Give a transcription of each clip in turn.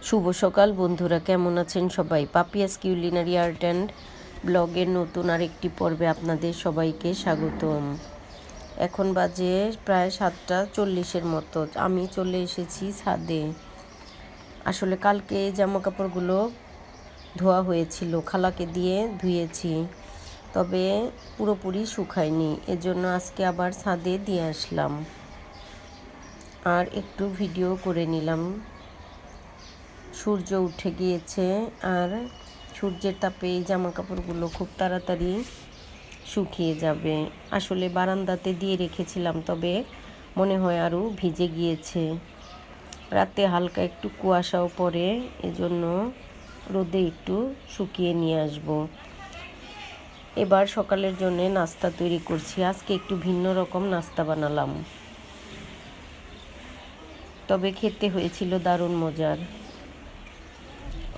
শুভ সকাল বন্ধুরা, কেমন আছেন সবাই? পাপিয়াস কিউলিনারি আর্ট অ্যান্ড ব্লগের নতুন আরেকটি পর্বে আপনাদের সবাইকে স্বাগতম। এখন বাজে প্রায় 7:40 মতো। আমি চলে এসেছি ছাদে। আসলে কালকে জামা কাপড়গুলো ধোয়া হয়েছিল, খালাকে দিয়ে ধুয়েছি, তবে পুরোপুরি শুকায়নি। এজন্য আজকে আবার ছাদে দিয়ে আসলাম আর একটু ভিডিও করে নিলাম। সূর্য উঠে গিয়েছে আর সূর্যের তাপে এই জামা কাপড়গুলো খুব তাড়াতাড়ি শুকিয়ে যাবে। আসলে বারান্দাতে দিয়ে রেখেছিলাম, তবে মনে হয় আরও ভিজে গিয়েছে। রাতে হালকা একটু কুয়াশাও পড়ে, এজন্য রোদে একটু শুকিয়ে নিয়ে আসব। এবার সকালের জন্য নাস্তা তৈরি করছি। আজকে একটু ভিন্ন রকম নাস্তা বানালাম, তবে খেতে হয়েছিল দারুণ মজার।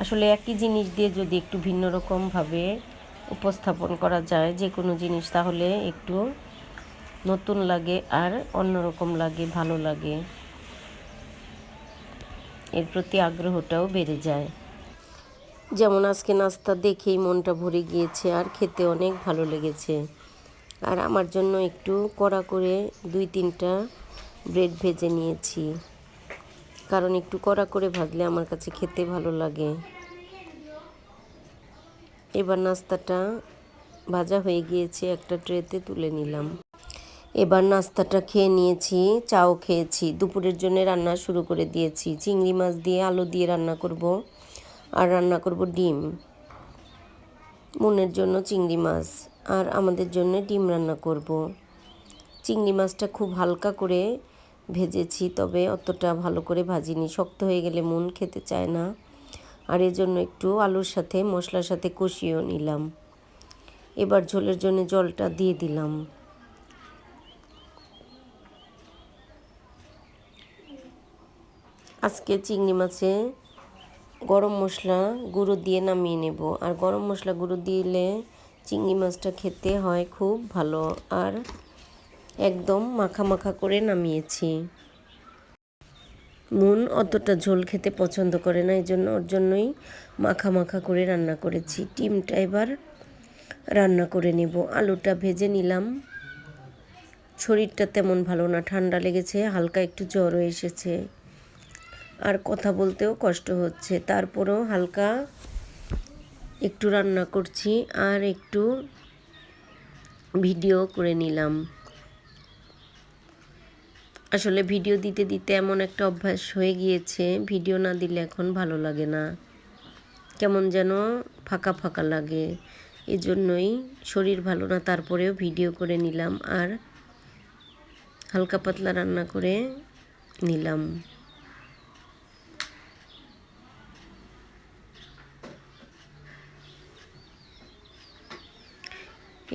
আসলে একই জিনিস দিয়ে যদি একটু ভিন্ন রকমভাবে উপস্থাপন করা যায় যে কোনো জিনিস, তাহলে একটু নতুন লাগে আর অন্যরকম লাগে, ভালো লাগে, এর প্রতি আগ্রহটাও বেড়ে যায়। যেমন আজকে নাস্তা দেখেই মনটা ভরে গিয়েছে আর খেতে অনেক ভালো লেগেছে। আর আমার জন্য একটু কড়া করে 2-3টা ব্রেড ভেজে নিয়েছি, কারণ একটু কড়া করে ভাজলে আমার কাছে খেতে ভালো লাগে। এবার নাস্তাটা ভাজা হয়ে গিয়েছে, একটা ট্রেতে তুলে নিলাম। এবার নাস্তাটা খেয়ে নিয়েছি, চাও খেয়েছি। দুপুরের জন্য রান্না শুরু করে দিয়েছি। চিংড়ি মাছ দিয়ে আলু দিয়ে রান্না করব, আর রান্না করব ডিম। মুনের জন্য চিংড়ি মাছ আর আমাদের জন্য ডিম রান্না করব। চিংড়ি মাছটা খুব হালকা করে ভেজেছি, তবে অতটা ভালো করে ভাজিনি, শক্ত হয়ে গেলে মুন খেতে চায় না। আর এজন্য একটু আলুর সাথে মশলার সাথে কষিয়েও নিলাম। এবার ঝোলের জন্য জলটা দিয়ে দিলাম। আজকে চিংড়ি মাছে গরম মশলা গুঁড়ো দিয়ে নামিয়ে নেব। আর গরম মশলা গুঁড়ো দিলে চিংড়ি মাছটা খেতে হয় খুব ভালো। আর একদম মাখা মাখা করে নামিয়েছি। মুন অতটা ঝোল খেতে পছন্দ করে না, এই জন্য ওর জন্যই মাখা মাখা করে রান্না করেছি। ডিমটা এবার রান্না করে নেব। আলুটা ভেজে নিলাম। শরীরটা তেমন ভালো না, ঠান্ডা লেগেছে, হালকা একটু জ্বরও এসেছে, আর কথা বলতেও কষ্ট হচ্ছে। তারপরেও হালকা একটু রান্না করছি আর একটু ভিডিও করে নিলাম। আসলে ভিডিও দিতে দিতে এমন একটা অভ্যাস হয়ে গিয়েছে, ভিডিও না দিলে এখন ভালো লাগে না, কেমন যেন ফাঁকা ফাঁকা লাগে। এজন্যই শরীর ভালো না, তারপরেও ভিডিও করে নিলাম আর হালকা পাতলা রান্না করে নিলাম।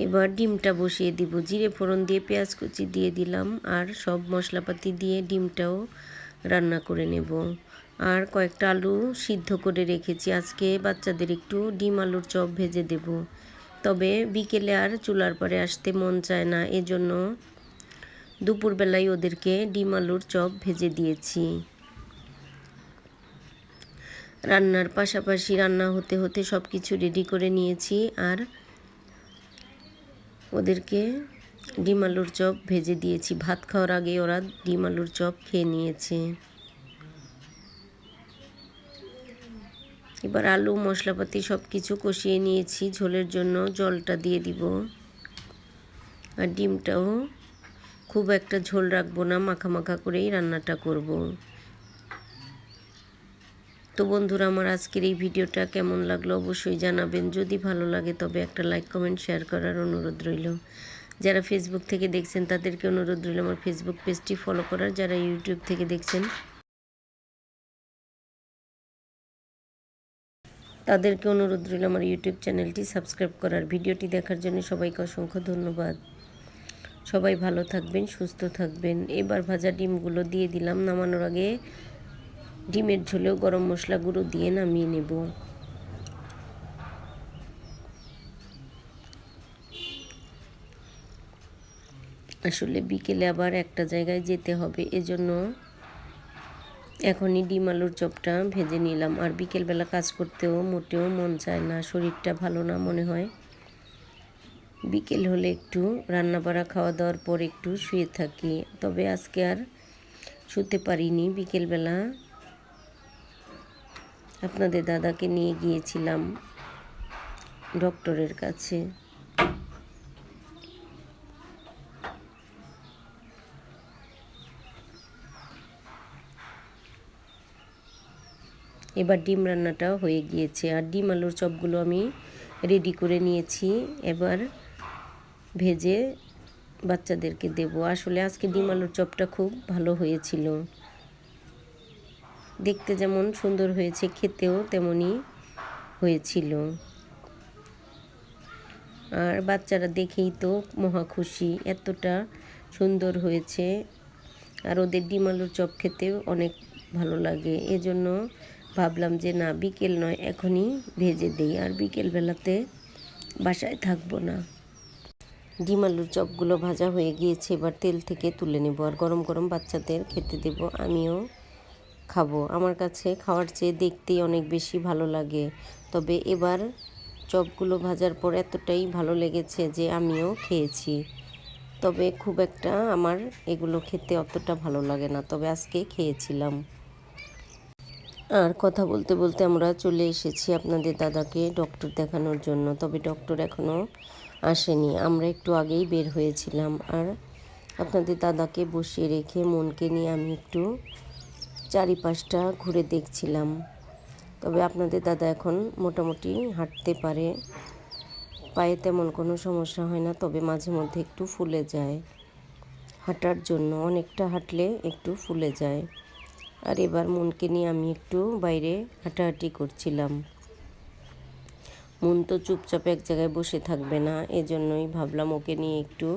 এবার ডিমটা বসিয়ে দিব। জিরে ফোড়ন দিয়ে পেঁয়াজ কুচি দিয়ে দিলাম আর সব মশলাপাতি দিয়ে ডিমটাও রান্না করে নেব। আর কয়েকটা আলু সিদ্ধ করে রেখেছি, আজকে বাচ্চাদের একটু ডিম আলুর চপ ভেজে দেব। তবে বিকেলে আর চুলার পরে আসতে মন চায় না, এজন্য দুপুরবেলায় ওদেরকে ডিম আলুর চপ ভেজে দিয়েছি। রান্নার পাশাপাশি রান্না হতে হতে সব কিছু রেডি করে নিয়েছি আর ওদেরকে ডিম আলুর চপ ভেজে দিয়েছি। ভাত খাওয়ার আগে ওরা ডিম আলুর চপ খেয়ে নিয়েছে। এবার আলু মশলাপাতি সব কিছু কষিয়ে নিয়েছি। ঝোলের জন্য জলটা দিয়ে দিব। আর ডিমটাও খুব একটা ঝোল রাখবো না, মাখা মাখা করেই রান্নাটা করব। তো বন্ধুরা, আমার আজকের এই ভিডিওটা কেমন লাগলো অবশ্যই জানাবেন। যদি ভালো লাগে তবে একটা লাইক কমেন্ট শেয়ার করার অনুরোধ রইল। যারা ফেসবুক থেকে দেখছেন তাদেরকে অনুরোধ রইল আমার ফেসবুক পেজটি ফলো করার। যারা ইউটিউব থেকে দেখছেন তাদেরকে অনুরোধ রইল আমার ইউটিউব চ্যানেলটি সাবস্ক্রাইব করার। ভিডিওটি দেখার জন্য সবাইকে অসংখ্য ধন্যবাদ। সবাই ভালো থাকবেন, সুস্থ থাকবেন। এবার ভাজা ডিমগুলো দিয়ে দিলাম। নামানোর আগে ডিমের ঝোলেও গরম মশলা গুঁড়ো দিয়ে নামিয়ে নেব। আসলে বিকেলে আবার একটা জায়গায় যেতে হবে, এজন্য এখনই ডিম আলুর চপটা ভেজে নিলাম। আর বিকেলবেলা কাজ করতেও মোটেও মন চায় না, শরীরটা ভালো না মনে হয়। বিকেল হলে একটু রান্নাবাড়া খাওয়া দাওয়ার পর একটু শুয়ে থাকি, তবে আজকে আর শুতে পারিনি। বিকেলবেলা আপনাদের দাদাকে নিয়ে গিয়েছিলাম ডক্টরের কাছে। এবার ডিম রান্নাটাও হয়ে গিয়েছে, আর ডিম আলুর চপগুলো আমি রেডি করে নিয়েছি। এবার ভেজে বাচ্চাদেরকে দেব। আসলে আজকে ডিম আলুর চপটা খুব ভালো হয়েছিল, দেখতে যেমন সুন্দর হয়েছে খেতেও তেমনই হয়েছিল। আর বাচ্চারা দেখেই তো মহা খুশি, এতটা সুন্দর হয়েছে। আর ওদের ডিম আলুর চপ খেতেও অনেক ভালো লাগে, এজন্য ভাবলাম যে না, বিকেল নয়, এখনই ভেজে দিই, আর বিকেলবেলাতে বাসায় থাকবো না। ডিম আলুর চপগুলো ভাজা হয়ে গিয়েছে, এবার তেল থেকে তুলে নেব আর গরম গরম বাচ্চাদের খেতে দেব, আমিও খাবো। আমার কাছে খাওয়ার চেয়ে দেখতেই অনেক বেশি ভালো লাগে। তবে এবার চপগুলো ভাজার পর এতটাই ভালো লেগেছে যে আমিও খেয়েছি। তবে খুব একটা আমার এগুলো খেতে অতটা ভালো লাগে না, তবে আজকে খেয়েছিলাম। আর কথা বলতে বলতে আমরা চলে এসেছি আপনাদের দাদাকে ডক্টর দেখানোর জন্য। তবে ডক্টর এখনও আসেনি, আমরা একটু আগেই বের হয়েছিলাম। আর আপনাদের দাদাকে বসিয়ে রেখে মনকে নিয়ে আমি একটু চারিপাশটা ঘুরে দেখছিলাম। তবে আপনাদের দাদা এখন মোটামুটি হাঁটতে পারে, পায়ে তেমন কোনো সমস্যা হয় না, তবে মাঝে মধ্যে একটু ফুলে যায়। হাঁটার জন্য অনেকটা হাঁটলে একটু ফুলে যায়। আর এবার মনকে নিয়ে আমি একটু বাইরে হাঁটাহাঁটি করছিলাম। মন তো চুপচাপ এক জায়গায় বসে থাকবে না, এজন্যই ভাবলাম ওকে নিয়ে একটু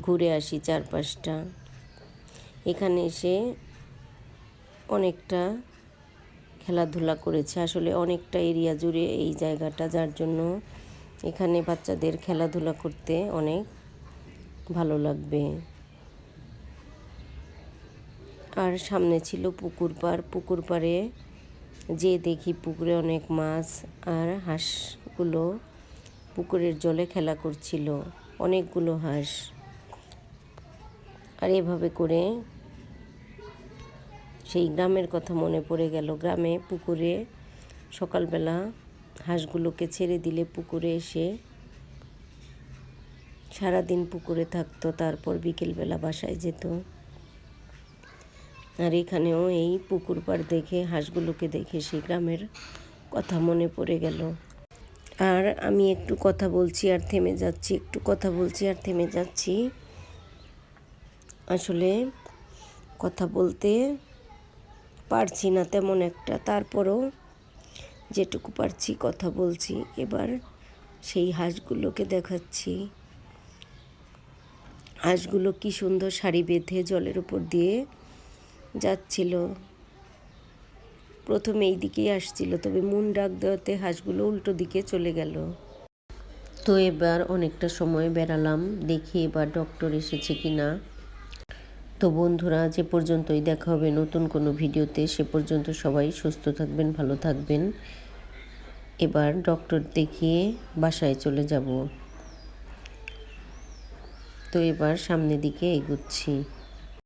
ঘুরে আসি চারপাশটা। এখানে এসে অনেকটা খেলাধুলা করেছে, আসলে অনেকটা এরিয়া জুড়ে এই জায়গাটা, যার জন্য এখানে বাচ্চাদের খেলাধুলা করতে অনেক ভালো লাগবে। আর সামনে ছিল পুকুর পাড়, পুকুর পাড়ে যে দেখি পুকুরে অনেক মাছ, আর হাঁসগুলো পুকুরের জলে খেলা করছিল, অনেকগুলো হাঁস। আর এভাবে করে সেই গ্রামের কথা মনে পড়ে গেল। গ্রামে পুকুরে সকালবেলা হাঁসগুলোকে ছেড়ে দিলে পুকুরে এসে সারাদিন পুকুরে থাকতো, তারপর বিকেলবেলা বাসায় যেত। আর এখানেও এই পুকুর পাড় দেখে, হাঁসগুলোকে দেখে সেই গ্রামের কথা মনে পড়ে গেল। আর আমি একটু কথা বলছি আর থেমে যাচ্ছি, একটু কথা বলছি আর থেমে যাচ্ছি। আসলে কথা বলতে পারছি না তেমন একটা, তারপরও যেটুকু পারছি কথা বলছি। এবার সেই হাঁসগুলোকে দেখাচ্ছি। হাঁসগুলো কি সুন্দর সারি বেঁধে জলের উপর দিয়ে যাচ্ছিল। প্রথমে এই দিকেই আসছিল, তবে মন ডাক দেওয়াতে হাঁসগুলো উল্টো দিকে চলে গেল। তো এবার অনেকটা সময় বেড়ালাম, দেখি এবার ডক্টর এসেছে কিনা। তো বন্ধুরা, যে পর্যন্তই দেখা হবে নতুন কোনো ভিডিওতে, সে পর্যন্ত সবাই সুস্থ থাকবেন, ভালো থাকবেন। এবার ডক্টর দেখিয়ে বাসায় চলে যাব। তো এবার সামনের দিকে এগুচ্ছি।